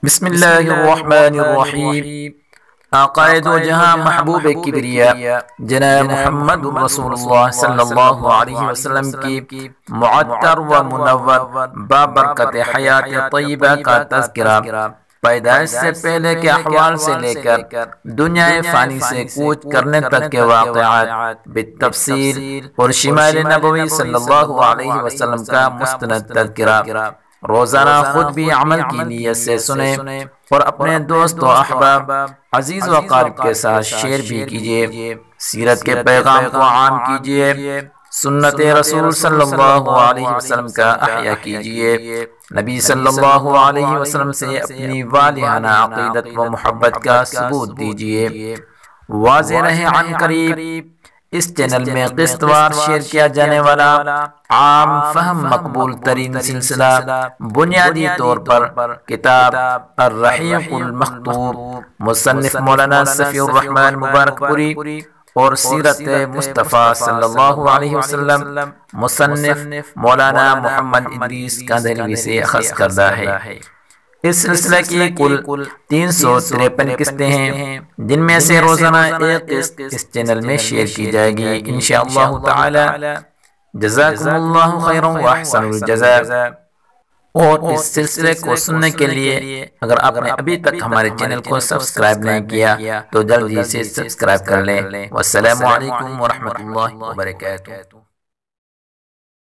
بسم اللہ الرحمن الرحیم۔ آقائے دو جہاں محبوب کبریا جناب محمد رسول اللہ صلی اللہ علیہ وسلم کی معطر و منور بابرکت حیات طیبہ کا تذکرہ، پیدائش سے پہلے کے احوال سے لے کر دنیا فانی سے کوچ کرنے تک کے واقعات بالتفصیل اور شمائل نبوی صلی اللہ علیہ وسلم کا مستند تذکرہ روزانہ خود بھی عمل کی نیت سے سنیں اور اپنے دوست و احباب عزیز و قارب کے ساتھ شیئر بھی کیجئے۔ سیرت کے پیغام کو عام کیجئے، سنت رسول صلی اللہ علیہ وسلم کا احیاء کیجئے، نبی صلی اللہ علیہ وسلم سے اپنی والہانہ عقیدت و محبت کا ثبوت دیجئے۔ واضح رہے عن قریب اس چینل میں قسط وار شیئر کیا جانے والا عام فہم مقبول ترین سلسلہ بنیادی طور پر کتاب الرحیق المختوم مصنف مولانا صفی الرحمن مبارک پوری اور سیرت مصطفیٰ صلی اللہ علیہ وسلم مصنف مولانا محمد ادریس کاندھلوی سے اخذ کردہ ہے۔ اس سلسلہ کی کل 353 قسطیں ہیں، جن میں سے روزانہ ایک قسط اس چینل میں شیئر کی جائے گی انشاءاللہ تعالی۔ جزاکم اللہ خیرا و احسن الجزاء۔ اور اس سلسلے کو سننے کے لیے اگر آپ نے ابھی تک ہمارے چینل کو سبسکرائب نہیں کیا تو جلدی سے سبسکرائب کر لیں۔ والسلام علیکم ورحمۃ اللہ وبرکاتہ۔